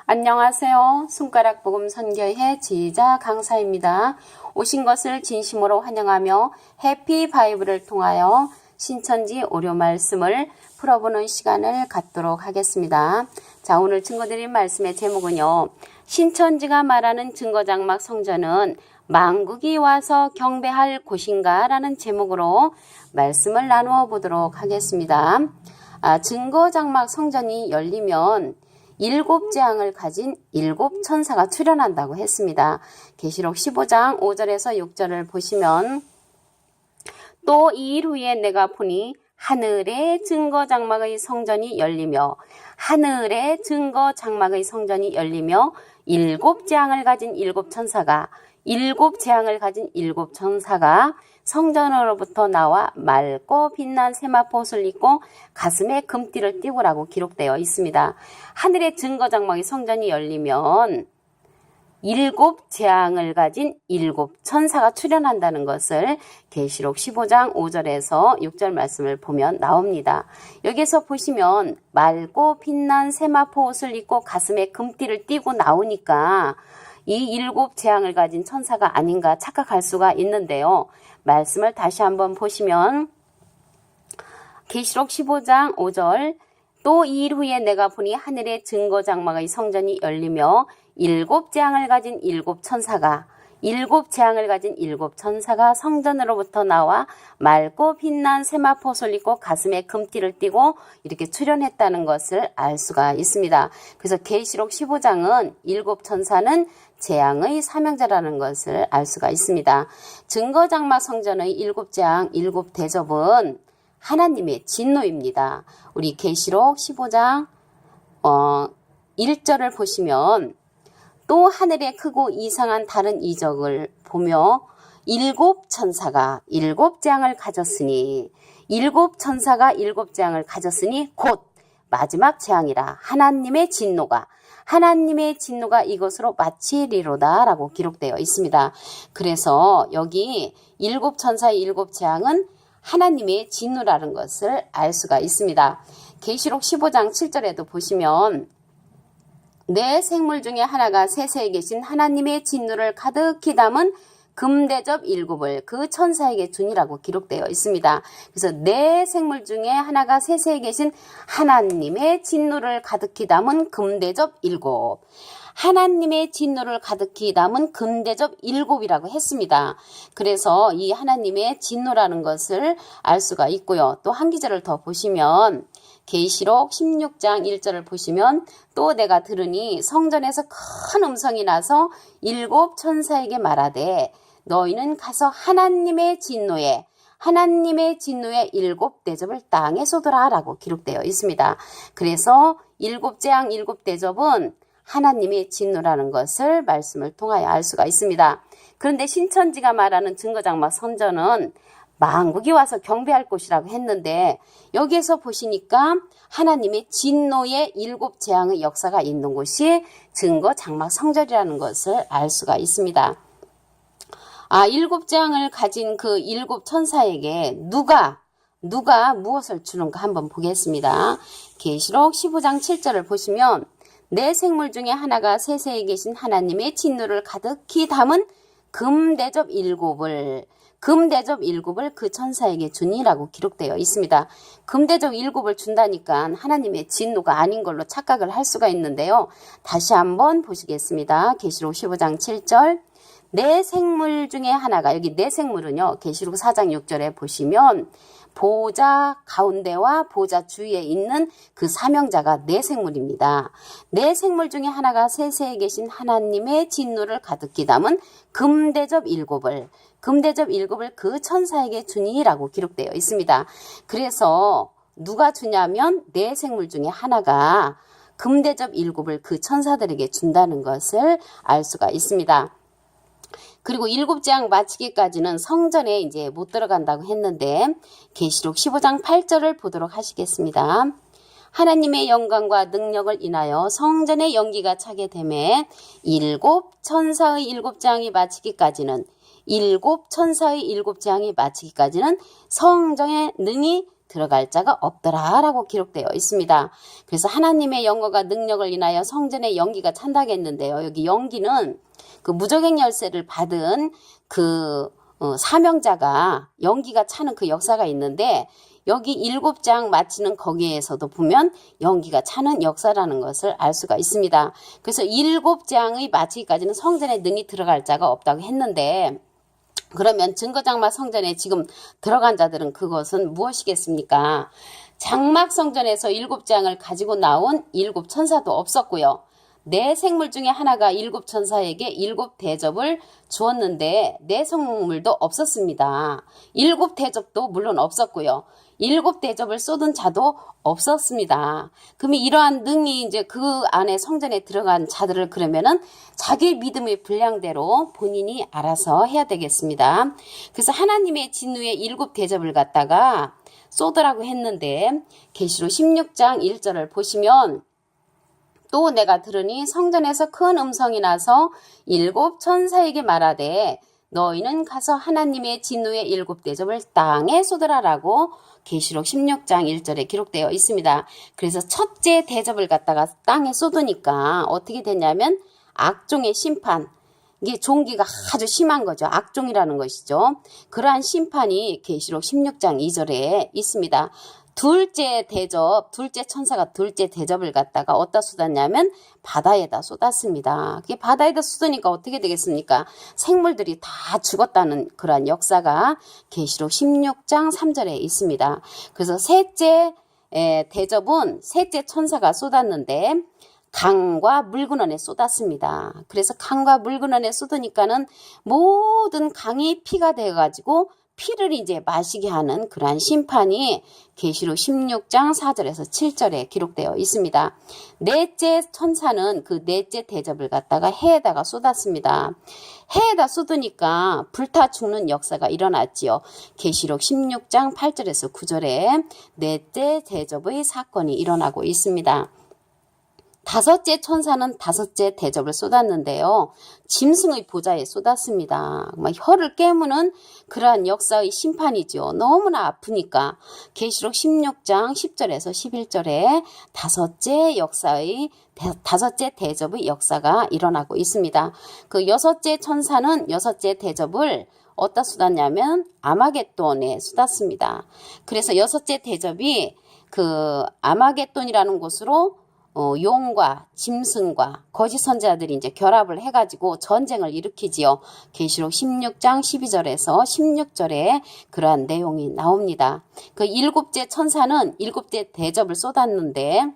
안녕하세요. 손가락 복음 선교회 지휘자 강사입니다. 오신 것을 진심으로 환영하며 해피 바이블을 통하여 신천지 오류 말씀을 풀어보는 시간을 갖도록 하겠습니다. 자, 오늘 증거드린 말씀의 제목은요. 신천지가 말하는 증거장막 성전은 만국이 와서 경배할 곳인가? 라는 제목으로 말씀을 나누어 보도록 하겠습니다. 증거장막 성전이 열리면 7재앙을 가진 7천사가 출현한다고 했습니다. 계시록 15장 5절에서 6절을 보시면 또 2일 후에 내가 보니 하늘의 증거장막의 성전이 열리며 하늘의 증거장막의 성전이 열리며 7재앙을 가진 7천사가 7재앙을 가진 7천사가 성전으로부터 나와 맑고 빛난 세마포옷을 입고 가슴에 금띠를 띠고라고 기록되어 있습니다. 하늘의 증거장막의 성전이 열리면 7재앙을 가진 7천사가 출현한다는 것을 계시록 15장 5절에서 6절 말씀을 보면 나옵니다. 여기서 보시면 맑고 빛난 세마포옷을 입고 가슴에 금띠를 띠고 나오니까 이 7재앙을 가진 천사가 아닌가 착각할 수가 있는데요. 말씀을 다시 한번 보시면 계시록 15장 5절 또 2일 후에 내가 보니 하늘의 증거장막의 성전이 열리며 7재앙을 가진 7천사가 7재앙을 가진 7천사가 성전으로부터 나와 맑고 빛난 세마포옷을 입고 가슴에 금띠를 띠고 이렇게 출현했다는 것을 알 수가 있습니다. 그래서 계시록 15장은 7천사는 재앙의 사명자라는 것을 알 수가 있습니다. 증거장막 성전의 7재앙, 7대접은 하나님의 진노입니다. 우리 계시록 15장 1절을 보시면 또 하늘에 크고 이상한 다른 이적을 보며 7천사가 7재앙을 가졌으니 7천사가 7재앙을 가졌으니 곧 마지막 재앙이라 하나님의 진노가 이것으로 마치리로다 라고 기록되어 있습니다. 그래서 여기 7천사의 7재앙은 하나님의 진노라는 것을 알 수가 있습니다. 계시록 15장 7절에도 보시면 내 생물 중에 하나가 세세에 계신 하나님의 진노를 가득히 담은 금대접 7을 그 천사에게 주니라고 기록되어 있습니다. 그래서 내 생물 중에 하나가 세세에 계신 하나님의 진노를 가득히 담은 금대접 7 하나님의 진노를 가득히 담은 금대접 7이라고 했습니다. 그래서 이 하나님의 진노라는 것을 알 수가 있고요. 또 한 기절을 더 보시면 계시록 16장 1절을 보시면 또 내가 들으니 성전에서 큰 음성이 나서 7천사에게 말하되 너희는 가서 하나님의 진노에 7대접을 땅에 쏟으라 라고 기록되어 있습니다. 그래서 7재앙 7대접은 하나님의 진노라는 것을 말씀을 통하여 알 수가 있습니다. 그런데 신천지가 말하는 증거장막 성전은 만국이 와서 경배할 곳이라고 했는데 여기에서 보시니까 하나님의 진노의 7재앙의 역사가 있는 곳이 증거장막 성전이라는 것을 알 수가 있습니다. 7재앙을 가진 그 7천사에게 누가 무엇을 주는가 한번 보겠습니다. 계시록 15장 7절을 보시면 내 생물 중에 하나가 세세에 계신 하나님의 진노를 가득히 담은 금대접 7을 그 천사에게 주니라고 기록되어 있습니다. 금대접 7을 준다니까 하나님의 진노가 아닌 걸로 착각을 할 수가 있는데요. 다시 한번 보시겠습니다. 계시록 15장 7절 내 생물 중에 하나가 여기 내 생물은요. 계시록 4장 6절에 보시면 보좌 가운데와 보좌 주위에 있는 그 사명자가 내 생물입니다. 내 생물 중에 하나가 세세에 계신 하나님의 진노를 가득히 담은 금대접 7을 그 천사에게 주니라고 기록되어 있습니다. 그래서 누가 주냐면 내 생물 중에 하나가 금대접 7을 그 천사들에게 준다는 것을 알 수가 있습니다. 그리고 7재앙 마치기까지는 성전에 이제 못 들어간다고 했는데 계시록 15장 8절을 보도록 하시겠습니다. 하나님의 영광과 능력을 인하여 성전의 연기가 차게 되매 7천사의 7재앙이 마치기까지는 성전의 능히 들어갈 자가 없더라라고 기록되어 있습니다. 그래서 하나님의 영광과 능력을 인하여 성전에 연기가 찬다고 했는데요. 여기 연기는 그 무저갱 열쇠를 받은 그 사명자가 연기가 차는 그 역사가 있는데 여기 7장 마치는 거기에서도 보면 연기가 차는 역사라는 것을 알 수가 있습니다. 그래서 7장의 마치기까지는 성전에 능히 들어갈 자가 없다고 했는데 그러면 증거장막 성전에 지금 들어간 자들은 그것은 무엇이겠습니까? 장막 성전에서 7장을 가지고 나온 7천사도 없었고요. 네 생물 중에 하나가 7천사에게 7대접을 주었는데 네 생물도 없었습니다. 7대접도 물론 없었고요. 7대접을 쏟은 자도 없었습니다. 그러면 이러한 능이 이제 그 안에 성전에 들어간 자들을 그러면은 자기의 믿음의 분량대로 본인이 알아서 해야 되겠습니다. 그래서 하나님의 진노의 7대접을 갖다가 쏟으라고 했는데 계시록 16장 1절을 보시면 또 내가 들으니 성전에서 큰 음성이 나서 7천사에게 말하되 너희는 가서 하나님의 진노의 7대접을 땅에 쏟으라라고 계시록 16장 1절에 기록되어 있습니다. 그래서 첫째 대접을 갖다가 땅에 쏟으니까 어떻게 되냐면 악종의 심판, 이게 종기가 아주 심한 거죠. 악종이라는 것이죠. 그러한 심판이 계시록 16장 2절에 있습니다. 둘째 대접, 둘째 천사가 둘째 대접을 갖다가 어디다 쏟았냐면 바다에다 쏟았습니다. 그게 바다에다 쏟으니까 어떻게 되겠습니까? 생물들이 다 죽었다는 그러한 역사가 계시록 16장 3절에 있습니다. 그래서 셋째 대접은 셋째 천사가 쏟았는데 강과 물근원에 쏟았습니다. 그래서 강과 물근원에 쏟으니까는 모든 강이 피가 되어가지고 피를 이제 마시게 하는 그러한 심판이 계시록 16장 4절에서 7절에 기록되어 있습니다. 넷째 천사는 그 넷째 대접을 갖다가 해에다가 쏟았습니다. 해에다 쏟으니까 불타 죽는 역사가 일어났지요. 계시록 16장 8절에서 9절에 넷째 대접의 사건이 일어나고 있습니다. 다섯째 천사는 다섯째 대접을 쏟았는데요. 짐승의 보좌에 쏟았습니다. 혀를 깨무는 그러한 역사의 심판이죠. 너무나 아프니까 계시록 16장 10절에서 11절에 다섯째 대접의 역사가 일어나고 있습니다. 그 여섯째 천사는 여섯째 대접을 어디다 쏟았냐면 아마겟돈에 쏟았습니다. 그래서 여섯째 대접이 그 아마겟돈이라는 곳으로 용과 짐승과 거짓 선지자들이 이제 결합을 해가지고 전쟁을 일으키지요. 계시록 16장 12절에서 16절에 그러한 내용이 나옵니다. 그 일곱째 천사는 일곱째 대접을 쏟았는데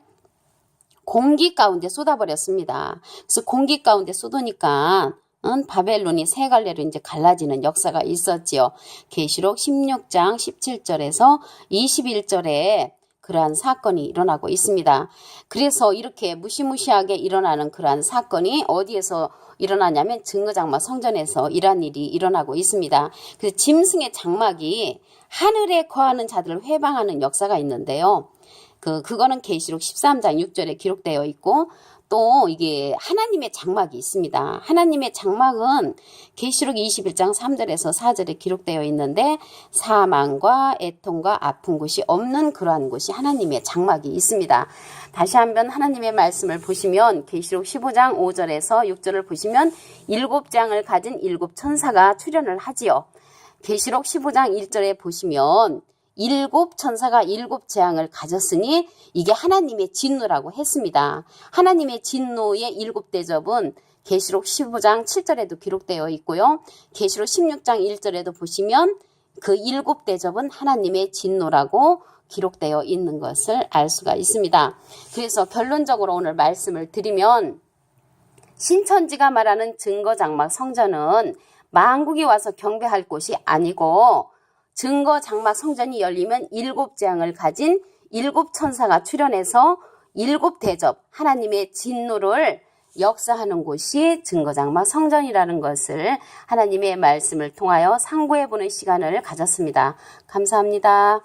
공기 가운데 쏟아버렸습니다. 그래서 공기 가운데 쏟으니까 바벨론이 세 갈래로 이제 갈라지는 역사가 있었지요. 계시록 16장 17절에서 21절에 그러한 사건이 일어나고 있습니다. 그래서 이렇게 무시무시하게 일어나는 그러한 사건이 어디에서 일어나냐면 증거장막 성전에서 이러한 일이 일어나고 있습니다. 그래서 짐승의 장막이 하늘에 거하는 자들을 회방하는 역사가 있는데요. 그거는 계시록 13장 6절에 기록되어 있고 또 이게 하나님의 장막이 있습니다. 하나님의 장막은 계시록 21장 3절에서 4절에 기록되어 있는데 사망과 애통과 아픈 곳이 없는 그러한 곳이 하나님의 장막이 있습니다. 다시 한번 하나님의 말씀을 보시면 계시록 15장 5절에서 6절을 보시면 7장을 가진 7천사가 출현을 하지요. 계시록 15장 1절에 보시면 7천사가 7재앙을 가졌으니 이게 하나님의 진노라고 했습니다. 하나님의 진노의 7대접은 계시록 15장 7절에도 기록되어 있고요. 계시록 16장 1절에도 보시면 그 7대접은 하나님의 진노라고 기록되어 있는 것을 알 수가 있습니다. 그래서 결론적으로 오늘 말씀을 드리면 신천지가 말하는 증거장막 성전은 만국이 와서 경배할 곳이 아니고 증거장막 성전이 열리면 7재앙을 가진 7천사가 출현해서 7대접 하나님의 진노를 역사하는 곳이 증거장막 성전이라는 것을 하나님의 말씀을 통하여 상고해보는 시간을 가졌습니다. 감사합니다.